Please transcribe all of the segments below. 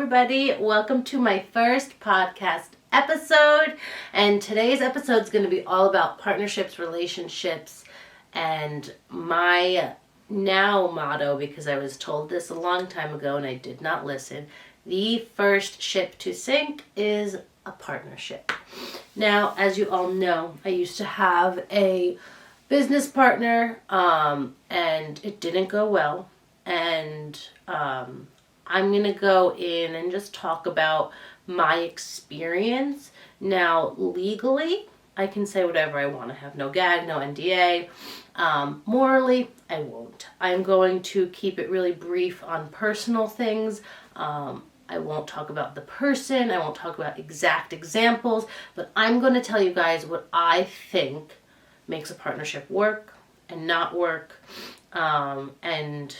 Everybody, welcome to my first podcast episode, and today's episode is going to be all about partnerships, relationships, and my now motto, because I was told this a long time ago and I did not listen. The first ship to sink is a partnership. Now, as you all know, I used to have a business partner, and it didn't go well, and I'm going to go in and just talk about my experience. Now, legally, I can say whatever I want. I have no gag, no NDA. Morally, I won't. I'm going to keep it really brief on personal things. I won't talk about the person. I won't talk about exact examples. But I'm going to tell you guys what I think makes a partnership work and not work. And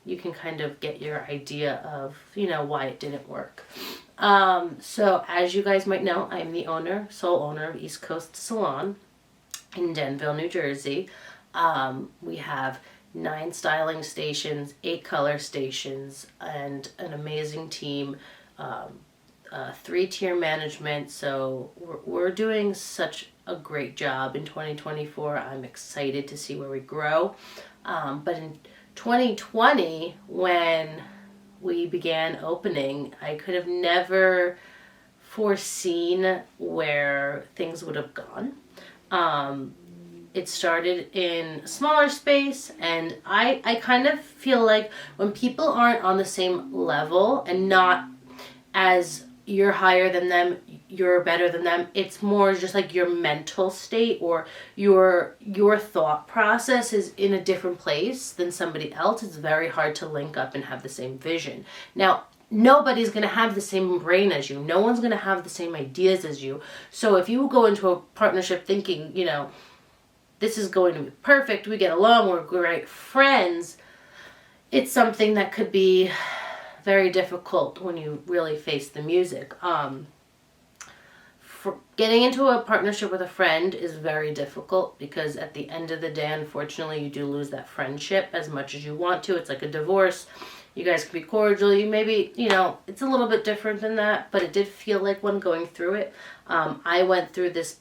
you can kind of get your idea of, why it didn't work. So as you guys might know, I'm the sole owner of East Coast Salon in Denville, New Jersey. We have 9 styling stations, 8 color stations, and an amazing team, 3-tier management. So we're doing such a great job in 2024. I'm excited to see where we grow. But in 2020, when we began opening, I could have never foreseen where things would have gone. It started in a smaller space, and I kind of feel like when people aren't on the same level and not as you're higher than them, you're better than them, it's more just like your mental state or your thought process is in a different place than somebody else. It's very hard to link up and have the same vision. Now, nobody's going to have the same brain as you. No one's going to have the same ideas as you. So if you go into a partnership thinking, this is going to be perfect, we get along, we're great friends, it's something that could be very difficult when you really face the music. For getting into a partnership with a friend is very difficult because at the end of the day, unfortunately, you do lose that friendship as much as you want to. It's like a divorce. You guys can be cordial. You maybe, it's a little bit different than that, but it did feel like one going through it. I went through this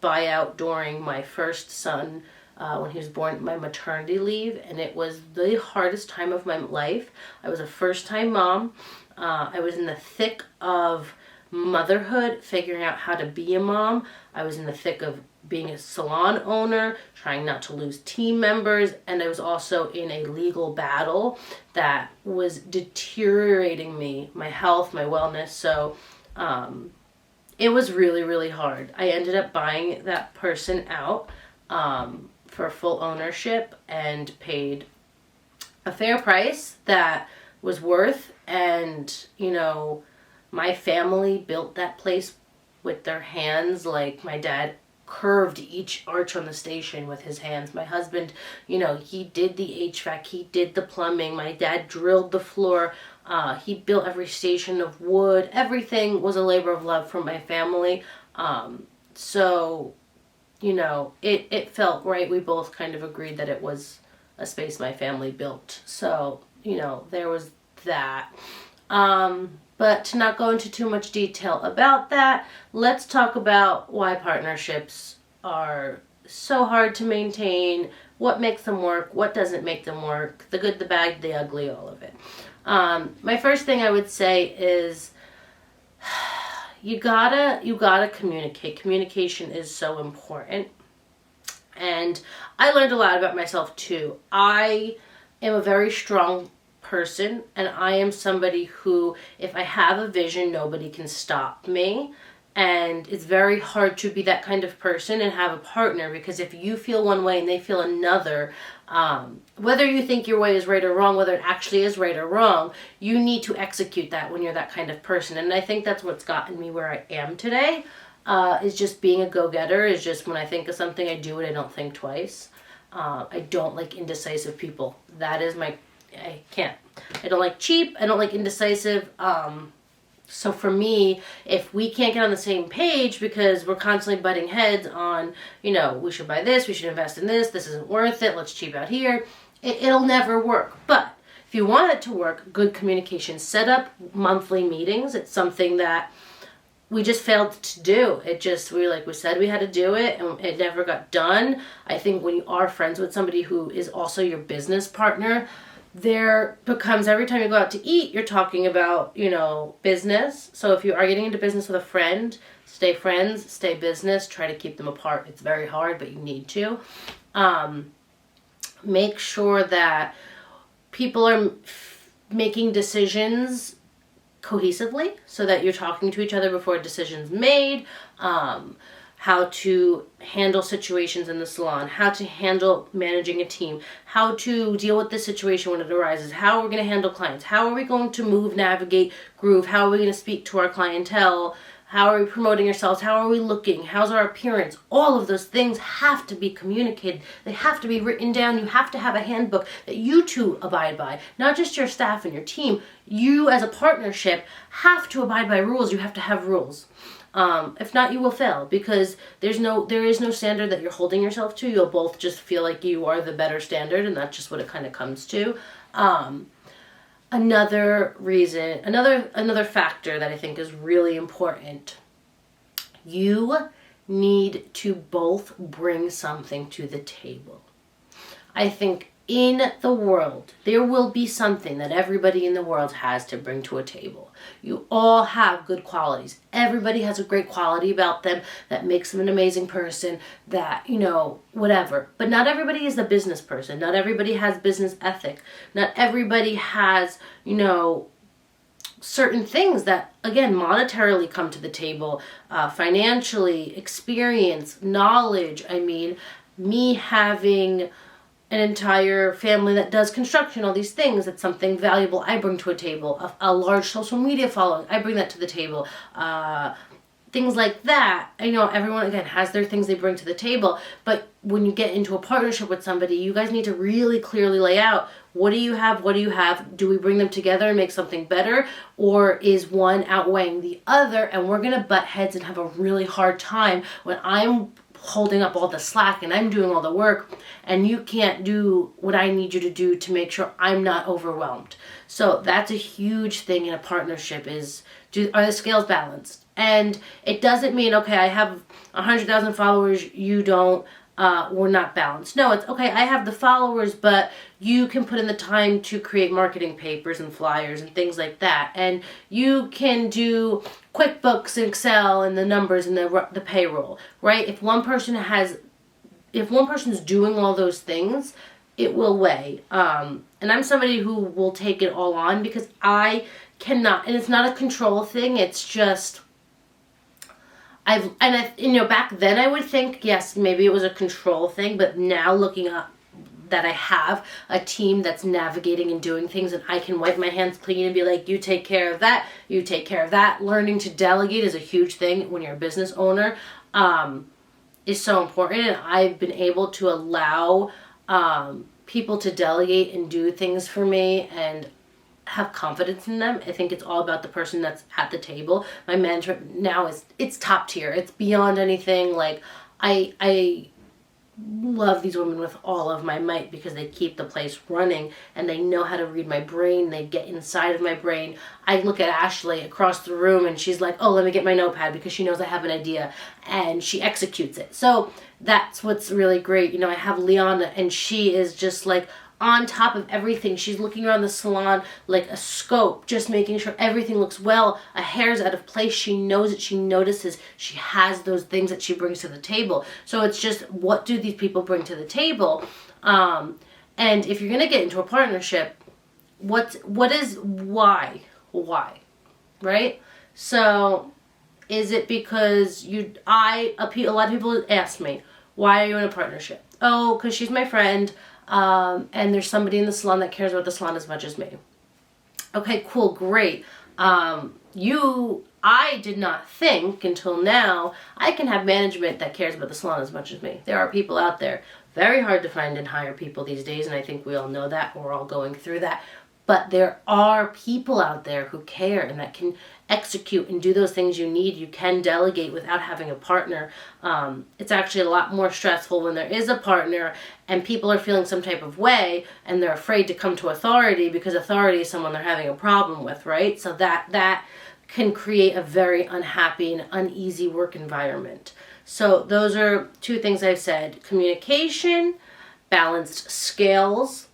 buyout during my first son, when he was born, my maternity leave, and it was the hardest time of my life. I was a first-time mom. I was in the thick of motherhood, figuring out how to be a mom. I was in the thick of being a salon owner, trying not to lose team members, and I was also in a legal battle that was deteriorating me, my health, my wellness. So it was really, really hard. I ended up buying that person out for full ownership and paid a fair price that was worth. And, my family built that place with their hands. Like, my dad curved each arch on the station with his hands. My husband, he did the HVAC, he did the plumbing. My dad drilled the floor. He built every station of wood. Everything was a labor of love from my family. So, it felt right. We both kind of agreed that it was a space my family built. So, there was that. But to not go into too much detail about that, let's talk about why partnerships are so hard to maintain, what makes them work, what doesn't make them work, the good, the bad, the ugly, all of it. My first thing I would say is you gotta communicate. Communication is so important. And I learned a lot about myself too. I am a very strong person, and I am somebody who, if I have a vision, nobody can stop me. And it's very hard to be that kind of person and have a partner, because if you feel one way and they feel another, whether you think your way is right or wrong, whether it actually is right or wrong, you need to execute that when you're that kind of person. And I think that's what's gotten me where I am today, is just being a go-getter, is just when I think of something, I do it, I don't think twice. I don't like indecisive people. That is I can't. I don't like cheap. I don't like indecisive. So for me, if we can't get on the same page because we're constantly butting heads on, we should buy this, we should invest in this isn't worth it, let's cheap out here, it'll never work. But if you want it to work, good communication. Set up monthly meetings. It's something that we just failed to do. We said we had to do it and it never got done. I think when you are friends with somebody who is also your business partner, there becomes, every time you go out to eat, you're talking about, business. So if you are getting into business with a friend, stay friends, stay business, try to keep them apart. It's very hard, but you need to. Make sure that people are making decisions cohesively, so that you're talking to each other before a decision's made, how to handle situations in the salon, how to handle managing a team, how to deal with the situation when it arises, how we're going to handle clients, how are we going to move, navigate, groove, how are we going to speak to our clientele, how are we promoting ourselves, how are we looking, how's our appearance. All of those things have to be communicated. They have to be written down. You have to have a handbook that you two abide by, not just your staff and your team. You as a partnership have to abide by rules. You have to have rules. If not, you will fail, because there is no standard that you're holding yourself to. You'll both just feel like you are the better standard, and that's just what it kind of comes to. Another factor that I think is really important, you need to both bring something to the table. I think in the world, there will be something that everybody in the world has to bring to a table. You all have good qualities. Everybody has a great quality about them that makes them an amazing person, that, whatever. But not everybody is a business person. Not everybody has business ethic. Not everybody has, certain things that, again, monetarily come to the table, financially, experience, knowledge. I mean, me having an entire family that does construction, all these things, that's something valuable I bring to a table. A large social media following, I bring that to the table. Things like that. Everyone, again, has their things they bring to the table, but when you get into a partnership with somebody, you guys need to really clearly lay out, what do you have, what do you have? Do we bring them together and make something better? Or is one outweighing the other, and we're going to butt heads and have a really hard time when I'm holding up all the slack and I'm doing all the work and you can't do what I need you to do to make sure I'm not overwhelmed. So that's a huge thing in a partnership, are the scales balanced? And it doesn't mean, okay, I have 100,000 followers, you don't, we're not balanced. No, it's okay, I have the followers, but you can put in the time to create marketing papers and flyers and things like that. And you can do QuickBooks and Excel and the numbers and the payroll, right? If one person's doing all those things, it will weigh. And I'm somebody who will take it all on, because I cannot, and it's not a control thing, it's just, back then I would think, yes, maybe it was a control thing, but now looking up that I have a team that's navigating and doing things, and I can wipe my hands clean and be like, you take care of that, you take care of that. Learning to delegate is a huge thing when you're a business owner, is so important. And I've been able to allow people to delegate and do things for me and have confidence in them. I think it's all about the person that's at the table. My management now it's top tier. It's beyond anything. Like, I love these women with all of my might, because they keep the place running and they know how to read my brain. They get inside of my brain. I look at Ashley across the room and she's like, oh, let me get my notepad, because she knows I have an idea, and she executes it. So that's what's really great. I have Liana, and she is just like on top of everything. She's looking around the salon like a scope, just making sure everything looks well. A hair's out of place, she knows it, she notices. She has those things that she brings to the table. So it's just, what do these people bring to the table? And if you're going to get into a partnership, why? Right? So is it because a lot of people ask me, why are you in a partnership? Oh, because she's my friend. And there's somebody in the salon that cares about the salon as much as me. Okay, cool, great. I did not think until now I can have management that cares about the salon as much as me. There are people out there, very hard to find and hire people these days, and I think we all know that. We're all going through that. But there are people out there who care and that can execute and do those things you need. You can delegate without having a partner. It's actually a lot more stressful when there is a partner and people are feeling some type of way and they're afraid to come to authority because authority is someone they're having a problem with, right? So that can create a very unhappy and uneasy work environment. So those are two things I've said. Communication, balanced scales,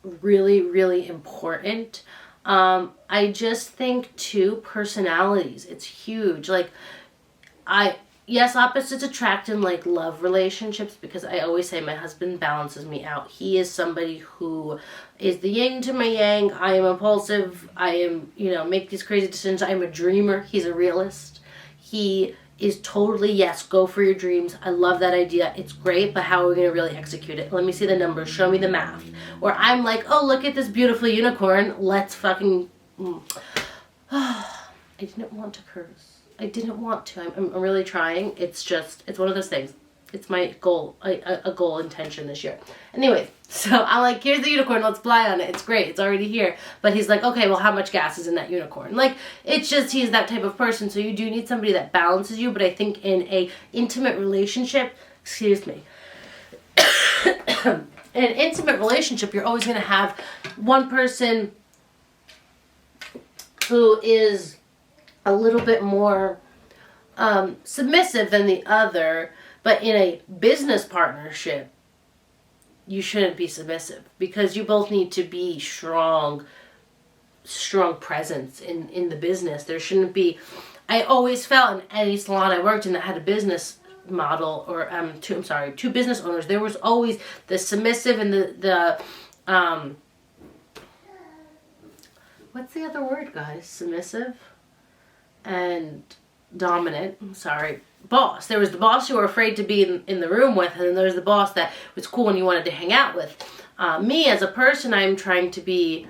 really, really important. I just think too, personalities, it's huge. Like, yes, opposites attract in like love relationships, because I always say my husband balances me out. He is somebody who is the yin to my yang. I am impulsive. I am, make these crazy decisions. I am a dreamer. He's a realist. He is totally, yes, go for your dreams. I love that idea. It's great, but how are we going to really execute it? Let me see the numbers. Show me the math. Or I'm like, oh, look at this beautiful unicorn. Let's fucking... I didn't want to curse. I didn't want to. I'm really trying. It's one of those things. It's my goal, a goal intention this year. Anyway, so I'm like, here's the unicorn, let's fly on it. It's great, it's already here. But he's like, okay, well, how much gas is in that unicorn? Like, it's just, he's that type of person. So you do need somebody that balances you. But I think in a intimate relationship, in an intimate relationship, you're always going to have one person who is a little bit more submissive than the other. But in a business partnership, you shouldn't be submissive, because you both need to be strong presence in the business. There shouldn't be... I always felt in any salon I worked in that had a business model, or two business owners, there was always the submissive and the what's the other word, guys? Submissive and dominant. Boss. There was the boss you were afraid to be in the room with, and then there was the boss that was cool and you wanted to hang out with. Me as a person, I'm trying to be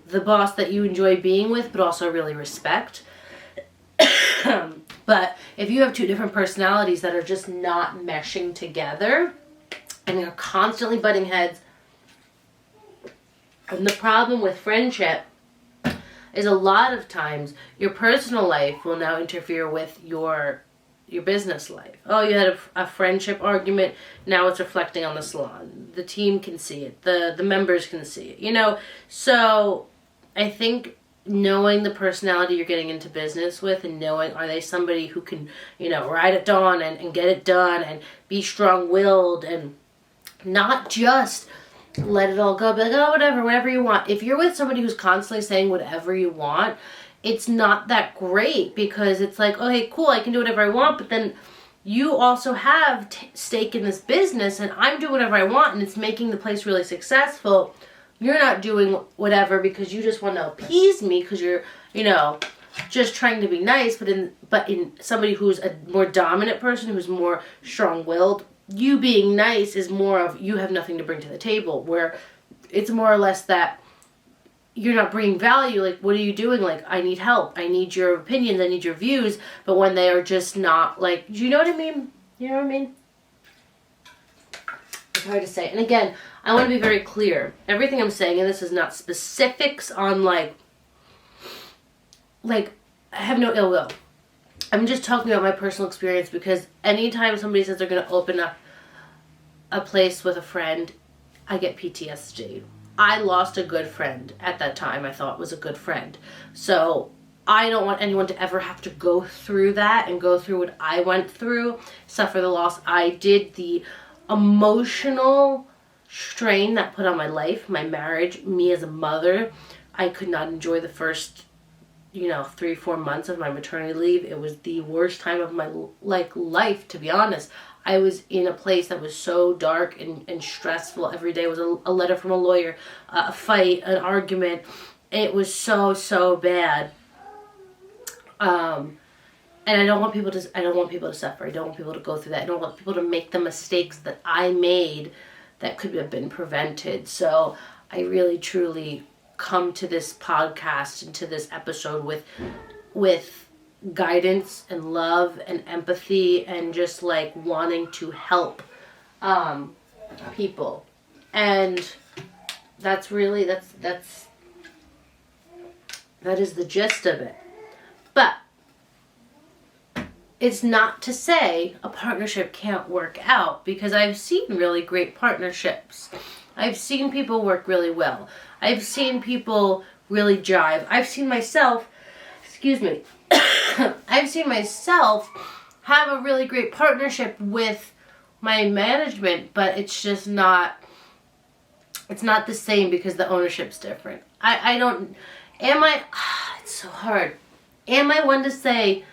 the boss that you enjoy being with, but also really respect. But if you have two different personalities that are just not meshing together, and you're constantly butting heads, and the problem with friendship is a lot of times your personal life will now interfere with your business life. Oh, you had a friendship argument, now it's reflecting on the salon. The team can see it. The members can see it, So I think knowing the personality you're getting into business with, and knowing, are they somebody who can, ride at dawn and get it done and be strong-willed and not just let it all go, be like, oh, whatever you want. If you're with somebody who's constantly saying whatever you want, it's not that great, because it's like, okay, cool, I can do whatever I want, but then you also have stake in this business, and I'm doing whatever I want, and it's making the place really successful. You're not doing whatever because you just want to appease me, because you're, just trying to be nice, but in somebody who's a more dominant person, who's more strong-willed, you being nice is more of, you have nothing to bring to the table, where it's more or less that you're not bringing value. Like, what are you doing? Like, I need help. I need your opinions. I need your views. But when they are just not, like, do you know what I mean? You know what I mean? It's hard to say. And again, I want to be very clear. Everything I'm saying, and this is not specifics on, like, I have no ill will. I'm just talking about my personal experience, because anytime somebody says they're going to open up a place with a friend, I get PTSD. I lost a good friend at that time I thought was a good friend. So I don't want anyone to ever have to go through that and go through what I went through, suffer the loss I did, the emotional strain that put on my life, my marriage, me as a mother. I could not enjoy the first 3-4 months of my maternity leave. It was the worst time of my life, to be honest. I was in a place that was so dark and stressful. Every day was a letter from a lawyer, a fight, an argument. It was so bad. And I don't want people to suffer. I don't want people to go through that. I don't want people to make the mistakes that I made that could have been prevented. So I really truly come to this podcast and to this episode with guidance and love and empathy, and just like wanting to help people. And that's really that's That is the gist of it. But it's not to say a partnership can't work out, because I've seen really great partnerships. I've seen people work really well. I've seen people really jive. I've seen myself, I've seen myself have a really great partnership with my management, but it's just not, it's not the same because the ownership's different. It's so hard. Am I one to say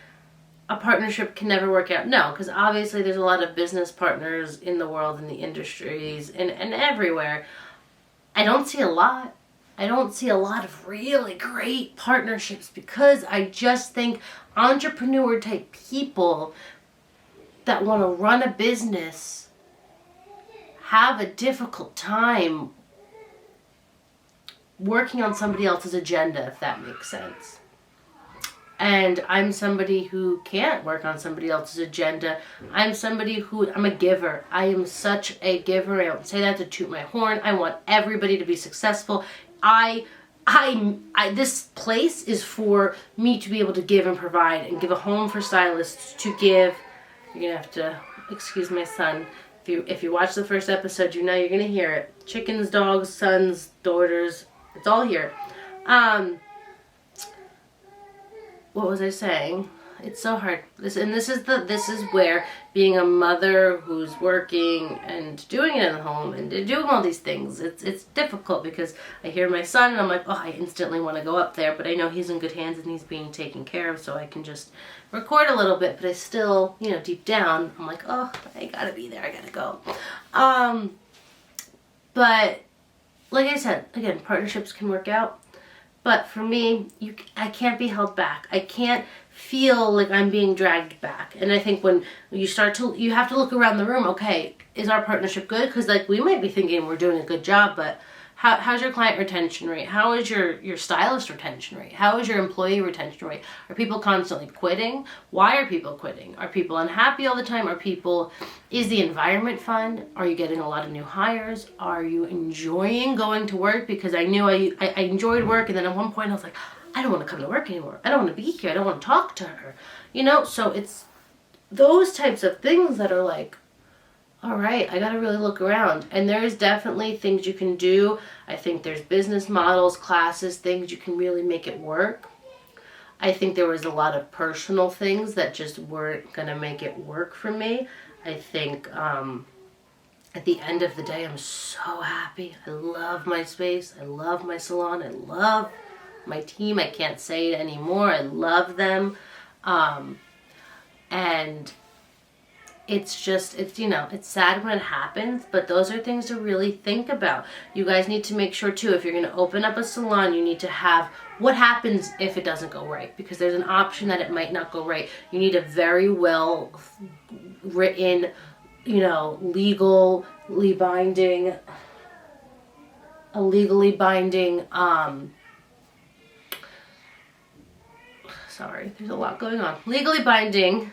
a partnership can never work out? No, because obviously there's a lot of business partners in the world, in the industries, and everywhere. I don't see a lot. I don't see a lot of really great partnerships, because I just think entrepreneur type people that want to run a business have a difficult time working on somebody else's agenda, if that makes sense. And I'm somebody who can't work on somebody else's agenda. I'm a giver. I am such a giver. I don't say that to toot my horn. I want everybody to be successful. This place is for me to be able to give and provide, and give a home for stylists to give. You're gonna have to excuse my son. If you watch the first episode, you know you're gonna hear it. Chickens, dogs, sons, daughters, it's all here. What was I saying? It's so hard. This is where being a mother who's working and doing it in the home and doing all these things, it's difficult, because I hear my son and I'm like, oh, I instantly want to go up there, but I know he's in good hands and he's being taken care of, so I can just record a little bit, but I still, deep down, I'm like, oh, I gotta be there, I gotta go. But like I said, again, partnerships can work out. But for me, I can't be held back. I can't feel like I'm being dragged back. And I think when you have to look around the room, okay, is our partnership good? Because we might be thinking we're doing a good job, but how's your client retention rate? How is your stylist retention rate? How is your employee retention rate? Are people constantly quitting? Why are people quitting? Are people unhappy all the time? Is the environment fun? Are you getting a lot of new hires? Are you enjoying going to work? Because I knew I enjoyed work, and then at one point I was like, I don't want to come to work anymore. I don't want to be here. I don't want to talk to her. So it's those types of things that are like, all right, I got to really look around. And there is definitely things you can do. I think there's business models, classes, things you can really make it work. I think there was a lot of personal things that just weren't going to make it work for me. I think at the end of the day, I'm so happy. I love my space. I love my salon. I love my team. I can't say it anymore. I love them. And it's sad when it happens, but those are things to really think about. You guys need to make sure too, if you're going to open up a salon, you need to have what happens if it doesn't go right, because there's an option that it might not go right. You need a very well written, legally binding, sorry, there's a lot going on. Legally binding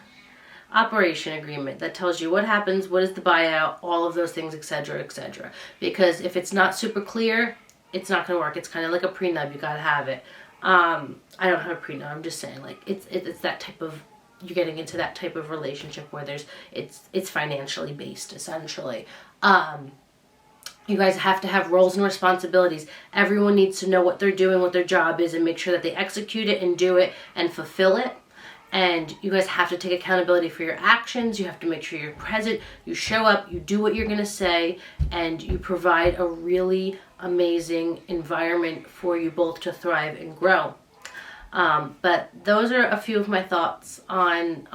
operation agreement that tells you what happens, what is the buyout, all of those things, etc., etc. Because if it's not super clear, it's not going to work. It's kind of like a prenup. You got to have it. I don't have a prenup. I'm just saying, it's that type of, you're getting into that type of relationship where it's financially based, essentially. You guys have to have roles and responsibilities. Everyone needs to know what they're doing, what their job is, and make sure that they execute it and do it and fulfill it. And you guys have to take accountability for your actions. You have to make sure you're present, you show up, you do what you're going to say, and you provide a really amazing environment for you both to thrive and grow. But those are a few of my thoughts on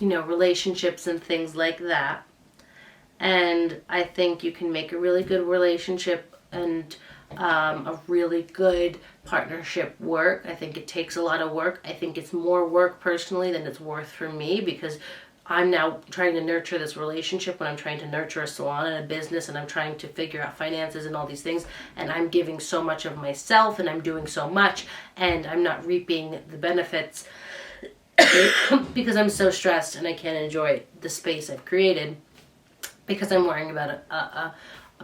relationships and things like that. And I think you can make a really good relationship and a really good partnership work. I think it takes a lot of work. I think it's more work personally than it's worth for me, because I'm now trying to nurture this relationship when I'm trying to nurture a salon and a business, and I'm trying to figure out finances and all these things, and I'm giving so much of myself and I'm doing so much and I'm not reaping the benefits because I'm so stressed and I can't enjoy the space I've created because I'm worrying about a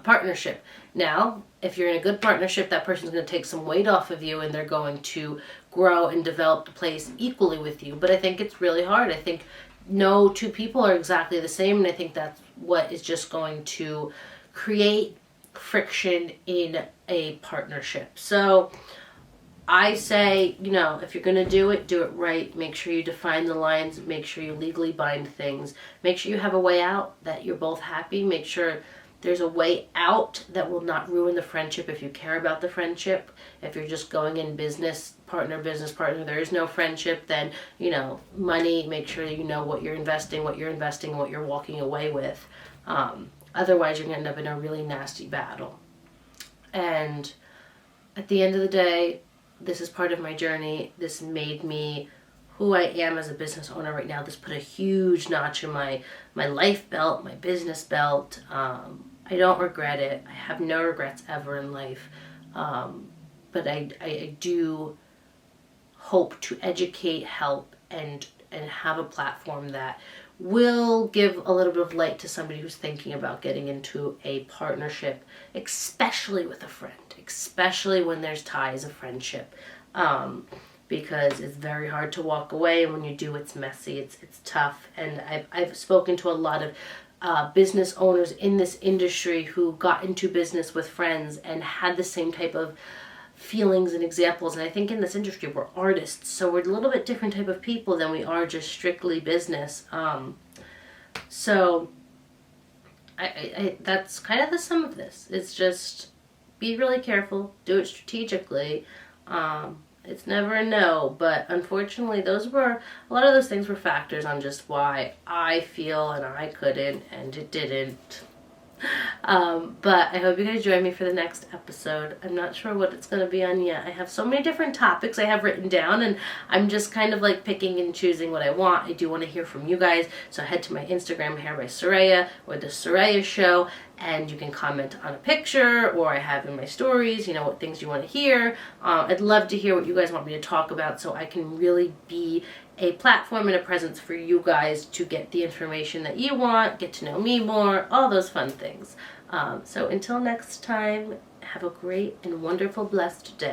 partnership. Now, if you're in a good partnership, that person's going to take some weight off of you and they're going to grow and develop the place equally with you. But I think it's really hard. I think no two people are exactly the same, and I think that's what is just going to create friction in a partnership. So I say, if you're going to do it right. Make sure you define the lines. Make sure you legally bind things. Make sure you have a way out that you're both happy. Make sure there's a way out that will not ruin the friendship if you care about the friendship. If you're just going in business partner, there is no friendship, then, money, make sure you know what you're investing, and what you're walking away with. Otherwise, you're going to end up in a really nasty battle. And at the end of the day, this is part of my journey. This made me who I am as a business owner right now. This put a huge notch in my life belt, my business belt. I don't regret it. I have no regrets ever in life. But I do hope to educate, help, and have a platform that will give a little bit of light to somebody who's thinking about getting into a partnership, especially with a friend, especially when there's ties of friendship. Because it's very hard to walk away, and when you do, it's messy, it's tough. And I've spoken to a lot of business owners in this industry who got into business with friends and had the same type of feelings and examples. And I think in this industry we're artists, so we're a little bit different type of people than we are just strictly business. So I that's kind of the sum of this. It's just be really careful, do it strategically. It's never a no, but unfortunately a lot of those things were factors on just why I feel and I couldn't and it didn't. But I hope you guys join me for the next episode. I'm not sure what it's going to be on yet. I have so many different topics I have written down, and I'm just kind of like picking and choosing what I want. I do want to hear from you guys, so head to my Instagram, Hair by Soraya, or The Soraya Show, and you can comment on a picture, or I have in my stories, what things you want to hear. I'd love to hear what you guys want me to talk about, so I can really be a platform and a presence for you guys to get the information that you want, get to know me more, all those fun things. So until next time, have a great and wonderful, blessed day.